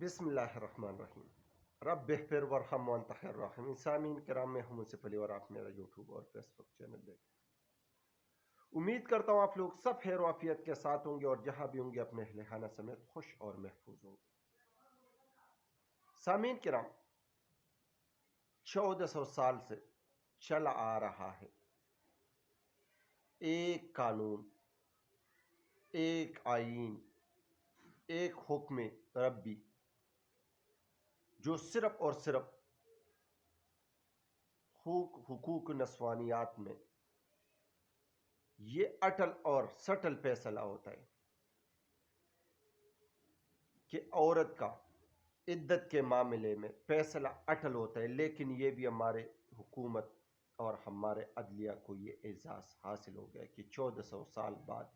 بسم اللہ الرحمن الرحیم. رب اغفر ورحم وانت خیر الراحمین. سامعین کرام، میں ہوں منصف علی اور آپ میرا یوٹیوب اور فیس بک چینل دیکھ. امید کرتا ہوں آپ لوگ سب خیر و عافیت کے ساتھ ہوں گے اور جہاں بھی ہوں گے اپنے اہل خانہ سمیت خوش اور محفوظ ہوں گے. سامعین کرام، 1400 سال سے چلا آ رہا ہے ایک قانون، ایک آئین، ایک حکم ربی جو صرف اور صرف حقوق نسوانیات میں یہ اٹل اور سٹل فیصلہ ہوتا ہے کہ عورت کا عدت کے معاملے میں فیصلہ اٹل ہوتا ہے، لیکن یہ بھی ہمارے حکومت اور ہمارے عدلیہ کو یہ اعزاز حاصل ہو گیا کہ 1400 سال بعد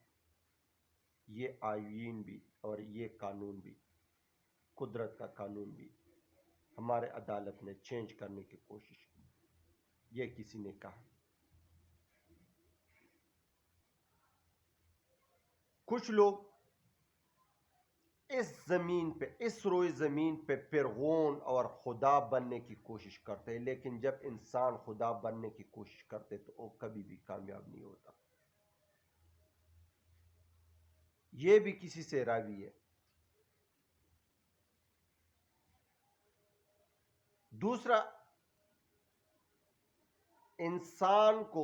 یہ آئین بھی اور یہ قانون بھی، قدرت کا قانون بھی ہمارے عدالت نے چینج کرنے کی کوشش کی. یہ کسی نے کہا. کچھ لوگ اس زمین پہ، اس روئے زمین پہ فرعون اور خدا بننے کی کوشش کرتے ہیں، لیکن جب انسان خدا بننے کی کوشش کرتے تو وہ کبھی بھی کامیاب نہیں ہوتا. یہ بھی کسی سے راوی ہے. دوسرا، انسان کو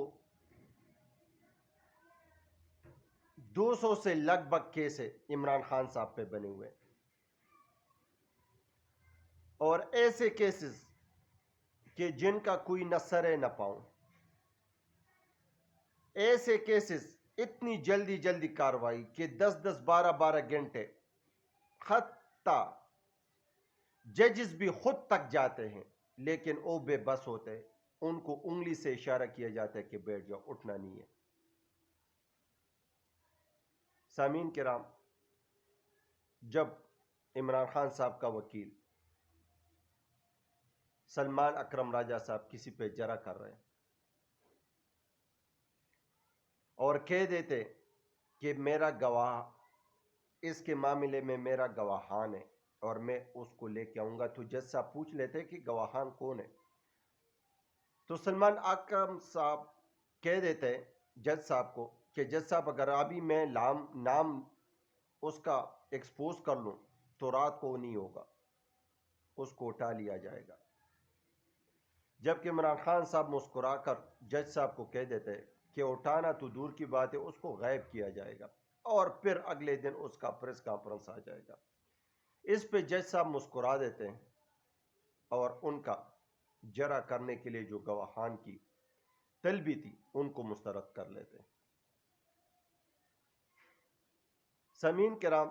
200 سے لگ بھگ کیس عمران خان صاحب پہ بنے ہوئے، اور ایسے کیسز کہ جن کا کوئی نہ سر ہے نہ پاؤں، ایسے کیسز اتنی جلدی کاروائی کہ 10 12 گھنٹے، حتیٰ ججز بھی خود تک جاتے ہیں لیکن وہ بے بس ہوتے ہیں. ان کو انگلی سے اشارہ کیا جاتا ہے کہ بیٹھ جاؤ، اٹھنا نہیں ہے. سامعین کرام، جب عمران خان صاحب کا وکیل سلمان اکرم راجہ صاحب کسی پہ جرح کر رہے ہیں اور کہہ دیتے کہ میرا گواہ اس کے معاملے میں میرا گواہان ہے اور میں اس کو لے کے آؤں گا، تو جج صاحب پوچھ لیتے کہ گواہان کون ہے. تو سلمان اکرم صاحب کہہ دیتے جج صاحب کو کہ جج صاحب اگر ابھی میں نام اس کا ایکسپوز کر لوں تو رات کو نہیں ہوگا، اس کو اٹھا لیا جائے گا. جبکہ عمران خان صاحب مسکرا کر جج صاحب کو کہہ دیتے کہ اٹھانا تو دور کی بات ہے، اس کو غائب کیا جائے گا اور پھر اگلے دن اس کا پریس کانفرنس آ جائے گا. اس پہ جج صاحب مسکرا دیتے ہیں اور ان کا جرح کرنے کے لیے جو گواہان کی طلبی تھی ان کو مسترد کر لیتے ہیں. سامعین کرام،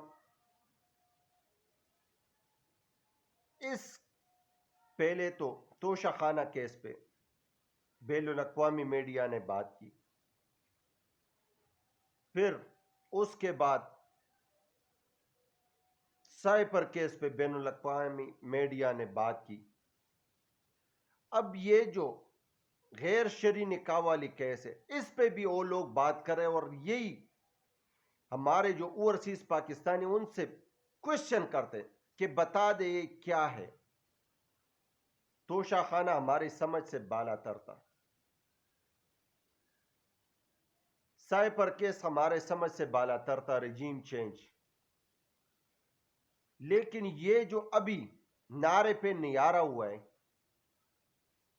اس پہلے تو توشہ خانہ کیس پہ بین الاقوامی میڈیا نے بات کی، پھر اس کے بعد سائپر کیس پہ بین الاقوامی میڈیا نے بات کی. اب یہ جو غیر شرعی نکاح والی کیس ہے اس پہ بھی وہ لوگ بات کر رہے ہیں، اور یہی ہمارے جو اوورسیز پاکستانی ان سے کوشچن کرتے کہ بتا دے یہ کیا ہے. توشہ خانہ ہماری سمجھ سے بالا تر تھا، سائپر کیس ہمارے سمجھ سے بالا تر تھا، رجیم چینج. لیکن یہ جو ابھی نعرے پہ نیارا ہوا ہے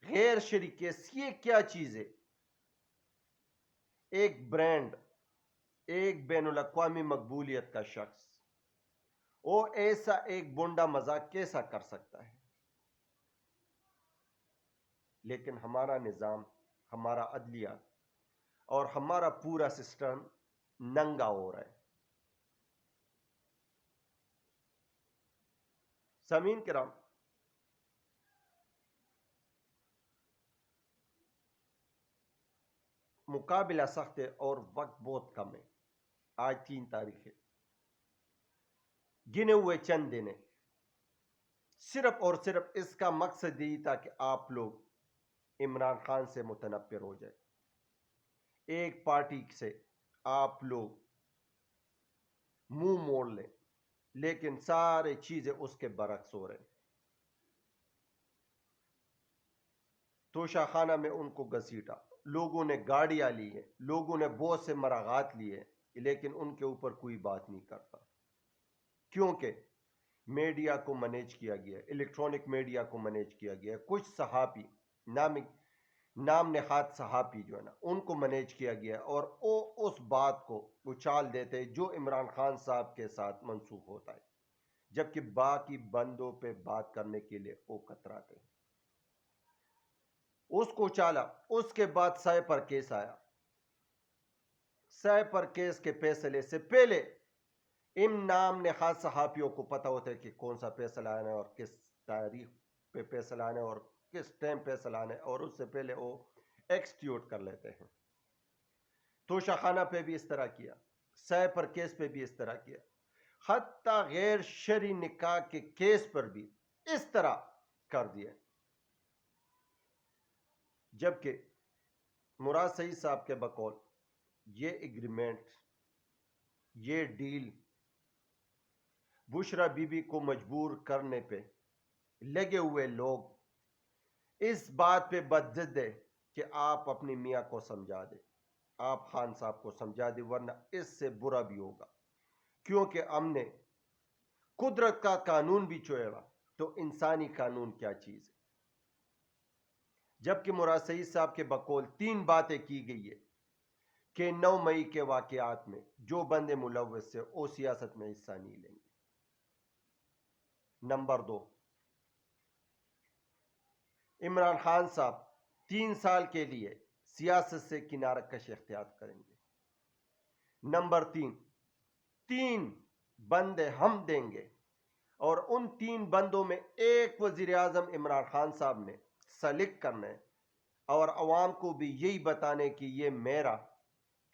غیر شرعی کیس، یہ کیا چیز ہے؟ ایک برانڈ، ایک بین الاقوامی مقبولیت کا شخص وہ ایسا ایک بونڈا مذاق کیسا کر سکتا ہے؟ لیکن ہمارا نظام، ہمارا عدلیہ اور ہمارا پورا سسٹم ننگا ہو رہا ہے. سامعین کرام، مقابلہ سخت ہے اور وقت بہت کم ہے. آج 3 تاریخ ہے، گنے ہوئے چند دن ہیں. صرف اور صرف اس کا مقصد یہی تھا کہ آپ لوگ عمران خان سے متنفر ہو جائے، ایک پارٹی سے آپ لوگ منہ موڑ لیں. لیکن سارے چیزیں اس کے برعکس ہو رہے ہیں. توشہ خانہ میں ان کو گھسیٹا، لوگوں نے گاڑیاں لی ہیں، لوگوں نے بہت سے مراغات لیے، لیکن ان کے اوپر کوئی بات نہیں کرتا، کیونکہ میڈیا کو مینیج کیا گیا ہے، الیکٹرانک میڈیا کو مینیج کیا گیا ہے. کچھ صحافی نام نہاد صحافی جو ہے نا، ان کو مینیج کیا گیا ہے، اور وہ اس بات کو اچھال دیتے جو عمران خان صاحب کے ساتھ منسوخ ہوتا ہے، جبکہ باقی بندوں پہ بات کرنے کے لیے وہ کتراتے ہیں. اس کو اچالا. اس کے بعد سائے پر کیس آیا. سائے پر کیس کے فیصلے سے پہلے ان نام نہاد صحافیوں کو پتا ہوتا ہے کہ کون سا فیصلہ آنا ہے اور کس تاریخ پہ فیصلہ آنا ہے اور کس ٹائم فیصلہ آنا ہے، اور اس سے پہلے وہ ایکسٹیوٹ کر لیتے ہیں. توشہ خانہ پہ بھی اس طرح کیا، سائے پر کیس پہ بھی اس طرح کیا، حتیٰ غیر شرعی نکاح کے کیس پر بھی اس طرح کر دیا. جبکہ مراد سعید صاحب کے بقول یہ ایگریمنٹ، یہ ڈیل بشرا بی بی کو مجبور کرنے پہ لگے ہوئے لوگ اس بات پہ بدضد ہے کہ آپ اپنی میاں کو سمجھا دیں، آپ خان صاحب کو سمجھا دیں، ورنہ اس سے برا بھی ہوگا، کیونکہ ہم نے قدرت کا قانون بھی چھوڑا تو انسانی قانون کیا چیز ہے. جبکہ مراد سعید صاحب کے بقول 3 باتیں کی گئی ہے کہ 9 مئی کے واقعات میں جو بندے ملوث سے وہ سیاست میں حصہ نہیں لیں گے. نمبر 2، عمران خان صاحب 3 سال کے لیے سیاست سے کنارہ کش اختیار کریں گے. نمبر 3 بندے ہم دیں گے، اور ان 3 بندوں میں ایک وزیر اعظم عمران خان صاحب نے سلیکٹ کرنا ہے، اور عوام کو بھی یہی بتانے کہ یہ میرا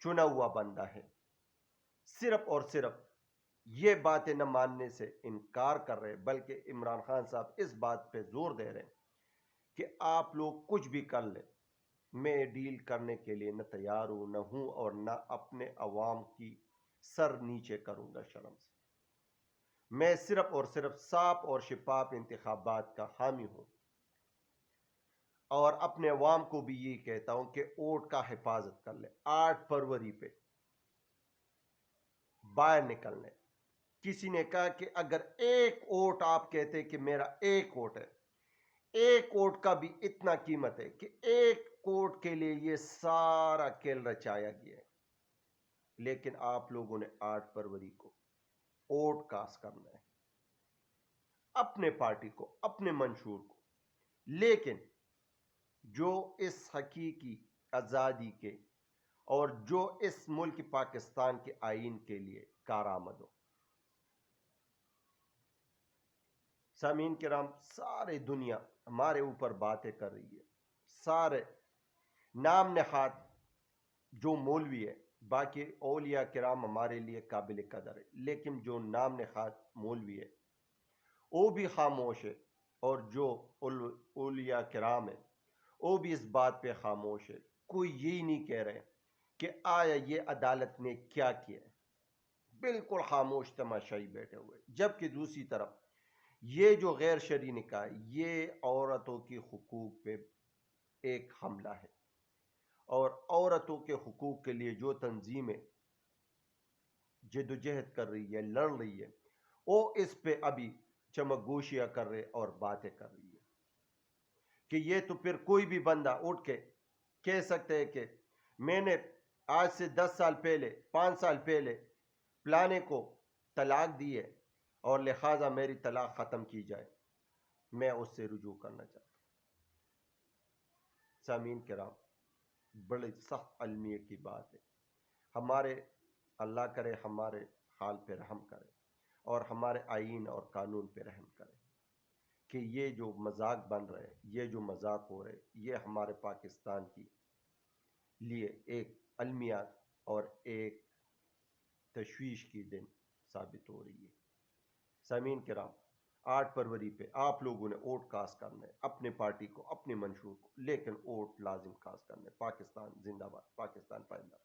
چنا ہوا بندہ ہے. صرف اور صرف یہ باتیں نہ ماننے سے انکار کر رہے، بلکہ عمران خان صاحب اس بات پہ زور دے رہے ہیں کہ آپ لوگ کچھ بھی کر لیں، میں ڈیل کرنے کے لیے نہ تیار ہوں، نہ ہوں، اور نہ اپنے عوام کی سر نیچے کروں گا شرم سے. میں صرف اور صرف صاف اور شفاف انتخابات کا حامی ہوں، اور اپنے عوام کو بھی یہی کہتا ہوں کہ ووٹ کا حفاظت کر لیں. 8 فروری پہ باہر نکلنے. کسی نے کہا کہ اگر ایک ووٹ آپ کہتے کہ میرا ایک ووٹ ہے، ایک ووٹ کا بھی اتنا قیمت ہے کہ ایک ووٹ کے لیے یہ سارا کھیل رچایا گیا ہے. لیکن آپ لوگوں نے 8 فروری کو ووٹ کاسٹ کرنا ہے اپنے پارٹی کو، اپنے منشور کو. لیکن جو اس حقیقی آزادی کے اور جو اس ملک پاکستان کے آئین کے لیے کارآمد ہو. سامعین کرام، سارے دنیا ہمارے اوپر باتیں کر رہی ہے، سارے نام نہاد جو مولوی ہے، باقی اولیاء کرام ہمارے لیے قابل قدر ہے، لیکن جو نام نہاد مولوی ہے وہ بھی خاموش ہے، اور جو اولیاء کرام ہے وہ بھی اس بات پہ خاموش ہے. کوئی یہی نہیں کہہ رہے کہ آیا یہ عدالت نے کیا کیا ہے، بالکل خاموش تماشائی بیٹھے ہوئے. جبکہ دوسری طرف یہ جو غیر شرعی نکاح، یہ عورتوں کے حقوق پہ ایک حملہ ہے، اور عورتوں کے حقوق کے لیے جو تنظیمیں جدوجہد کر رہی ہے، لڑ رہی ہے، وہ اس پہ ابھی چمک گوشیاں کر رہے اور باتیں کر رہی ہے کہ یہ تو پھر کوئی بھی بندہ اٹھ کے کہہ سکتے ہیں کہ میں نے آج سے 10 سال پہلے، 5 سال پہلے پلانے کو طلاق دی ہے، اور لہٰذا میری طلاق ختم کی جائے، میں اس سے رجوع کرنا چاہتا ہوں. سامعین کرام، بڑی سخت علمیت کی بات ہے. ہمارے اللہ کرے ہمارے حال پہ رحم کرے، اور ہمارے آئین اور قانون پہ رحم کرے کہ یہ جو مذاق بن رہے، یہ جو مذاق ہو رہے، یہ ہمارے پاکستان کی لیے ایک المیات اور ایک تشویش کی دن ثابت ہو رہی ہے. سامعین کرام، 8 فروری پہ آپ لوگوں نے ووٹ کاسٹ کرنا ہے اپنے پارٹی کو، اپنے منشور کو، لیکن ووٹ لازم کاسٹ کرنا ہے. پاکستان زندہ باد، پاکستان پائندہ.